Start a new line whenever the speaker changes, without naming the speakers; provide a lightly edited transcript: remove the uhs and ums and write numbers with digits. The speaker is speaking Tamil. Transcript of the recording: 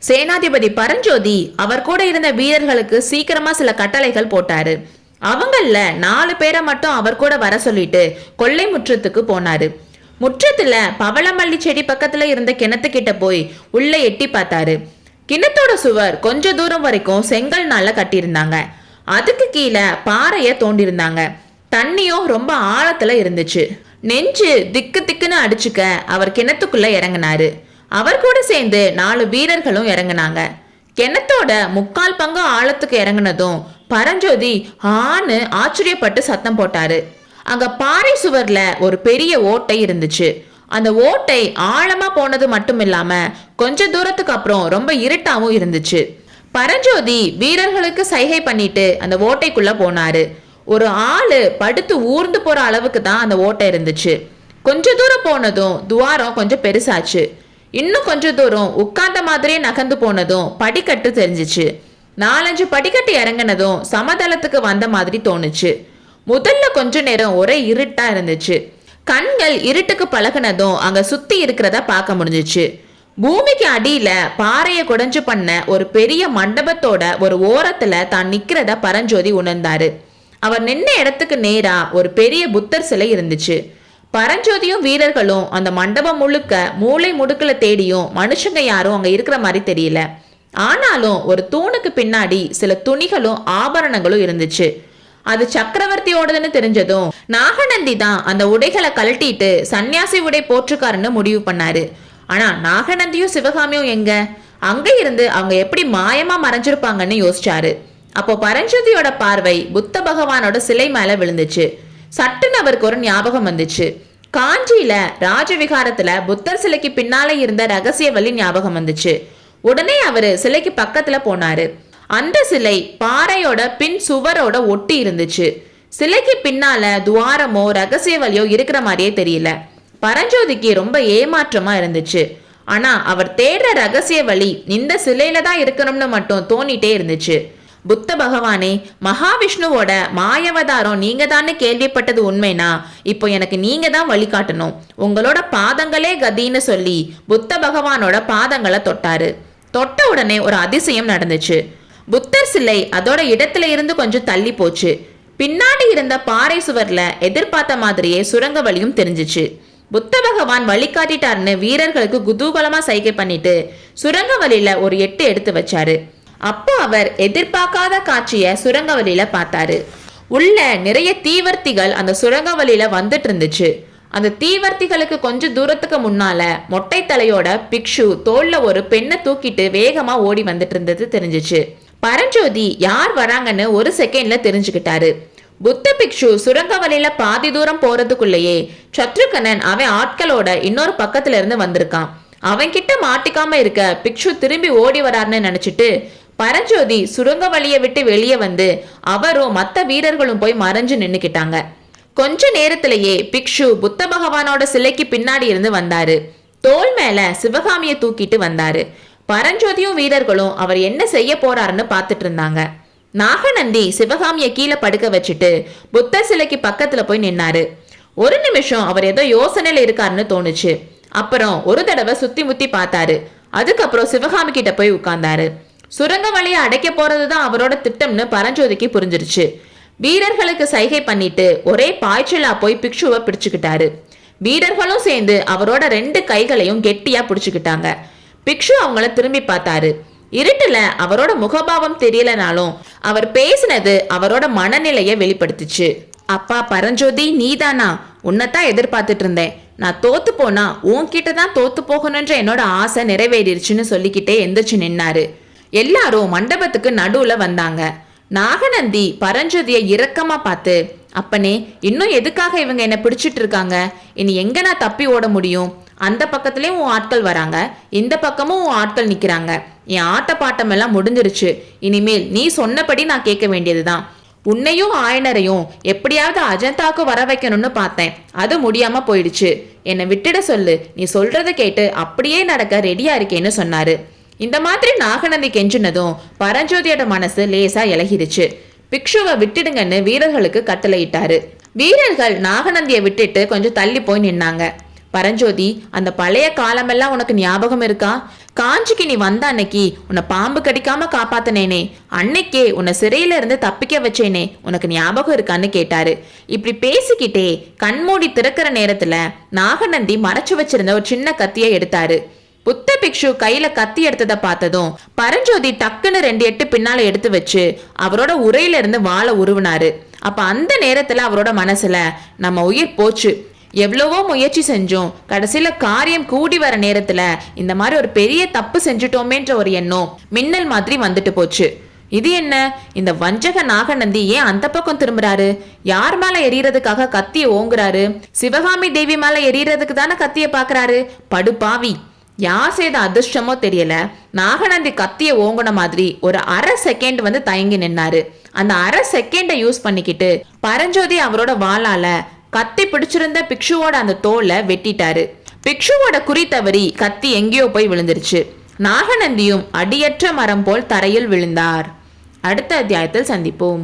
சேனாதிபதி பரஞ்சோதி அவர் கூட இருந்த வீரர்களுக்கு சீக்கிரமா சில கட்டளைகள் போட்டாரு. அவங்கள 4 பேரை மட்டும் அவர் கூட வர சொல்லிட்டு கொள்ளை முற்றத்துக்கு போனாரு. முற்றத்துல பவளமல்லி செடி பக்கத்துல இருந்த கிணத்துக்கிட்ட போய் உள்ள எட்டி பார்த்தாரு. கிணத்தோட சுவர் கொஞ்ச தூரம் வரைக்கும் செங்கல்னால கட்டியிருந்தாங்க. அதுக்கு கீழே பாறைய தோண்டிருந்தாங்க. தண்ணியும் ரொம்ப ஆழத்துல இருந்துச்சு. நெஞ்சு திக்கு திக்குன்னு அடிச்சுக்க அவர் கிணத்துக்குள்ள இறங்கினாரு. அவர் கூட சேர்ந்து 4 வீரர்களும் இறங்கினாங்க. கிணத்தோட 3/4 பங்கு ஆழத்துக்கு இறங்கினதும் பரஞ்சோதி ஆன்னு ஆச்சரியப்பட்டு சத்தம் போட்டாரு. அங்க பாறை சுவர்ல ஒரு பெரிய ஓட்டை இருந்துச்சு. அந்த ஓட்டை ஆழமா போனது மட்டும் இல்லாம கொஞ்ச தூரத்துக்கு அப்புறம் ரொம்ப இருட்டாவும் இருந்துச்சு. பரஞ்சோதி வீரர்களுக்கு சைகை பண்ணிட்டு அந்த ஓட்டைக்குள்ள போனாரு. ஒரு ஆளு படுத்து ஊர்ந்து போற அளவுக்கு தான் அந்த ஓட்டை இருந்துச்சு. கொஞ்ச தூரம் போனதும் துவாரம் கொஞ்சம் பெருசாச்சு. இன்னும் கொஞ்ச தூரம் உட்கார்ந்த மாதிரியே நகர்ந்து போனதும் படிக்கட்டு தெரிஞ்சிச்சு. 4-5 படிக்கட்டு இறங்கினதும் சமதளத்துக்கு வந்த மாதிரி தோணுச்சு. முதல்ல கொஞ்ச நேரம் ஒரே இருட்டா இருந்துச்சு. கண்கள் இருட்டுக்கு பழகினதும் அங்க சுத்தி இருக்கிறத பார்க்க முடிஞ்சிச்சு. பூமிக்கு அடியில பாறையை குடைஞ்சு பண்ண ஒரு பெரிய மண்டபத்தோட ஒரு ஓரத்துல தான் நிக்கிறத பரஞ்சோதி உணர்ந்தாரு. அவர் நின்ன இடத்துக்கு நேரா ஒரு பெரிய புத்தர் சிலை இருந்துச்சு. பரஞ்சோதியும் வீரர்களும் அந்த மண்டபம் முழுக்க மூளை முடுக்கல தேடியும் மனுஷங்க யாரும் அங்க இருக்கிற மாதிரி தெரியல. ஆனாலும் ஒரு தூணுக்கு பின்னாடி சில துணிகளும் ஆபரணங்களும் இருந்துச்சு. அது சக்கரவர்த்தியோடதுன்னு தெரிஞ்சதும் நாகநந்தி தான் அந்த உடைகளை கழட்டிட்டு சன்னியாசி உடை போற்றுக்காருன்னு முடிவு பண்ணாரு. ஆனா நாகநந்தியும் சிவகாமியும் எங்க? அங்க இருந்து அவங்க எப்படி மாயமா மறைஞ்சிருப்பாங்கன்னு யோசிச்சாரு. அப்போ பரஞ்சோதியோட பார்வை புத்த பகவானோட சிலை மேல விழுந்துச்சு. சட்டுன்னு அவருக்கு ஒரு ஞாபகம் வந்துச்சு. காஞ்சியில ராஜவிகாரத்துல புத்தர் சிலைக்கு பின்னால இருந்த ரகசிய வழி ஞாபகம் வந்துச்சு. உடனே அவரு சிலைக்கு பக்கத்துல போனாரு. அந்த சிலை பாறையோட பின் சுவரோட ஒட்டி இருந்துச்சு. சிலைக்கு பின்னால துவாரமோ ரகசிய வழியோ இருக்கிற மாதிரியே தெரியல. பரஞ்சோதிக்கு ரொம்ப ஏமாற்றமா இருந்துச்சு. ஆனா அவர் தேடுற ரகசிய வழி இந்த சிலையில தான் இருக்கணும்னு மட்டும் தோணிட்டே இருந்துச்சு. புத்த பகவானே, மகாவிஷ்ணுவோட மாயவதாரம் நீங்க தானே கேள்விப்பட்டது உண்மைனா இப்போ எனக்கு நீங்க தான் வழிகாட்டணும். உங்களோட பாதங்களே கதின்னு சொல்லி புத்த பகவானோட பாதங்களை தொட்டாரு. தொட்ட உடனே ஒரு அதிசயம் நடந்துச்சு. புத்தர் சிலை அதோட இடத்துல இருந்து கொஞ்சம் தள்ளி போச்சு. பின்னாடி இருந்த பாறை சுவர்ல எதிர்பார்த்த மாதிரியே சுரங்க வழியும் தெரிஞ்சிச்சு. புத்த பகவான் வழிகாட்டிட்டாருன்னு வீரர்களுக்கு குதூகலமா சைகை பண்ணிட்டு சுரங்க வழியில ஒரு எட்டு எடுத்து வச்சாரு. அப்போ அவர் எதிர்பார்க்காத காட்சிய சுரங்க வழியில பார்த்தாரு. உள்ள நிறைய தீவர்த்திகள் அந்த சுரங்க வழியில வந்துட்டு இருந்துச்சு. அந்த தீவர்த்திகளுக்கு கொஞ்சம் தூரத்துக்கு முன்னால மொட்டை தலையோட பிக்ஷு தோல்ல ஒரு பெண்ணை தூக்கிட்டு வேகமா ஓடி வந்துட்டு இருந்தது தெரிஞ்சிச்சு. பரஞ்சோதி யார் வராங்கன்னு ஒரு செகண்ட்ல தெரிஞ்சுக்கிட்டாரு. புத்த பிக்ஷு சுரங்க வழியில பாதி தூரம் போறதுக்குள்ளேயே சத்ருகனன் அவன் ஆட்களோட இன்னொரு பக்கத்துல இருந்து வந்திருக்கான். அவன் கிட்ட மாட்டிக்காம இருக்க பிக்ஷு திரும்பி ஓடி வராருன்னு நினைச்சிட்டு பரஞ்சோதி சுரங்க வழியை விட்டு வெளியே வந்து அவரும் மற்ற வீரர்களும் போய் மறைஞ்சு நின்னுக்கிட்டாங்க. கொஞ்ச நேரத்திலேயே பிக்ஷு புத்த பகவானோட சிலைக்கு பின்னாடி இருந்து வந்தாரு. தோல் மேல சிவகாமியை தூக்கிட்டு வந்தாரு. பரஞ்சோதியும் வீரர்களும் அவர் என்ன செய்ய போறாருன்னு பார்த்துட்டு இருந்தாங்க. நாகநந்தி சிவகாமியை கீழே படுக்க வச்சுட்டு புத்த சிலைக்கு பக்கத்துல போய் நின்னாரு. ஒரு நிமிஷம் அவர் ஏதோ யோசனையில இருக்காருன்னு தோணுச்சு. அப்புறம் ஒரு தடவை சுத்தி முத்தி பார்த்தாரு. அதுக்கப்புறம் சிவகாமி கிட்ட போய் உட்கார்ந்தாரு. சுரங்க வழியை அடைக்க போறதுதான் அவரோட திட்டம்னு பரஞ்சோதிக்கு புரிஞ்சிருச்சு. வீரர்களுக்கு சைகை பண்ணிட்டு ஒரே பாய்ச்சலா போய் பிக்ஷுவை பிடிச்சுக்கிட்டாரு. வீரர்களும் சேர்ந்து அவரோட 2 கைகளையும் கெட்டியா பிடிச்சுக்கிட்டாங்க. பிக்ஷு அவங்கள திரும்பி பார்த்தாரு. இருட்டுல அவரோட முகபாவம் தெரியலனாலும் அவர் பேசினது அவரோட மனநிலையை வெளிப்படுத்துச்சு. அப்பா பரஞ்சோதி, நீதானா? உன்னைத்தான் எதிர்பார்த்துட்டு இருந்தேன். நான் தோத்து போனா உன்கிட்ட தான் தோத்து போகணுன்ற என்னோட ஆசை நிறைவேறிடுச்சுன்னு சொல்லிக்கிட்டே எந்திரிச்சு நின்னாரு. எல்லாரும் மண்டபத்துக்கு நடுவுல வந்தாங்க. நாகநந்தி பரஞ்சோதியை இரக்கமா பார்த்து, அப்பனே, இன்னும் எதுக்காக இவங்க என்ன பிடிச்சிட்டு இருக்காங்க? இனி எங்க நான் தப்பி ஓட முடியும்? அந்த பக்கத்துலயும் உன் ஆட்கள் வராங்க, இந்த பக்கமும் உன் ஆட்கள் நிக்கிறாங்க. என் ஆட்ட பாட்டம் எல்லாம் முடிஞ்சிருச்சு. இனிமேல் நீ சொன்னபடி நான் கேட்க வேண்டியதுதான். உன்னையும் ஆயனரையும் எப்படியாவது அஜந்தாக்கு வர வைக்கணும்னு பார்த்தேன். அது முடியாம போயிடுச்சு. என்னை விட்டுட சொல்லு. நீ சொல்றத கேட்டு அப்படியே நடக்க ரெடியா இருக்கேன்னு சொன்னாரு. இந்த மாதிரி நாகநந்தி கெஞ்சினதும் பரஞ்சோதியோட மனசு லேசா இலகிருச்சு. பிக்ஷுவை விட்டுடுங்கன்னு வீரர்களுக்கு கட்டளையிட்டாரு. வீரர்கள் நாகநந்தியை விட்டுட்டு கொஞ்சம் தள்ளி போய் நின்னாங்க. பரஞ்சோதி, அந்த பழைய காலமெல்லாம் உனக்கு ஞாபகம் இருக்கா? காஞ்சிக்கு நீ வந்த அன்னைக்கு உன்னை பாம்பு கடிக்காம காப்பாத்தினேனே, அன்னைக்கே உன்னை சிறையில இருந்து தப்பிக்க வச்சேனே, உனக்கு ஞாபகம் இருக்கான்னு கேட்டாரு. இப்படி பேசிக்கிட்டே கண்மூடி திறக்கிற நேரத்துல நாகநந்தி மறைச்சு வச்சிருந்த ஒரு சின்ன கத்தியை எடுத்தாரு. புத்த பிக்ஷு கையில கத்தி எடுத்ததை பார்த்ததும் பரஞ்சோதி டக்குன்னு 2 எட்டு பின்னால எடுத்து வச்சு அவரோட உரையில இருந்து வாளை உருவினாரு. அப்ப அந்த நேரத்துல அவரோட மனசுல நம்ம உயிர் போச்சு, எவ்வளவோ முயற்சி செஞ்சோம், கடைசியில காரியம் கூடி வர நேரத்துல இந்த மாதிரி ஒரு பெரிய தப்பு செஞ்சுட்டோமேன்ற ஒரு எண்ணம் மின்னல் மாதிரி வந்துட்டு போச்சு. இது என்ன, இந்த வஞ்சக நாகநந்தி ஏன் அந்த பக்கம் திரும்புறாரு? யார் மேல எரியறதுக்காக கத்திய ஓங்குறாரு? சிவகாமி தேவி மேல எரியறதுக்கு தானே கத்திய பாக்குறாரு. படுபாவி, யார் செய்த அதிர்ஷ்டமோ தெரியல, நாகநந்தி கத்திய ஓங்குன மாதிரி ஒரு அரை செகண்ட் வந்து தயங்கி நின்னாரு. அந்த அரை செகண்டை யூஸ் பண்ணிக்கிட்டு பரஞ்சோதி அவரோட வாளால கத்தி பிடிச்சிருந்த பிக்ஷுவோட அந்த தோலை வெட்டிட்டாரு. பிக்ஷுவோட குறி தவறி கத்தி எங்கேயோ போய் விழுந்துருச்சு. நாகநந்தியும் அடியற்ற மரம் போல் தரையில் விழுந்தார். அடுத்த அத்தியாயத்தில் சந்திப்போம்.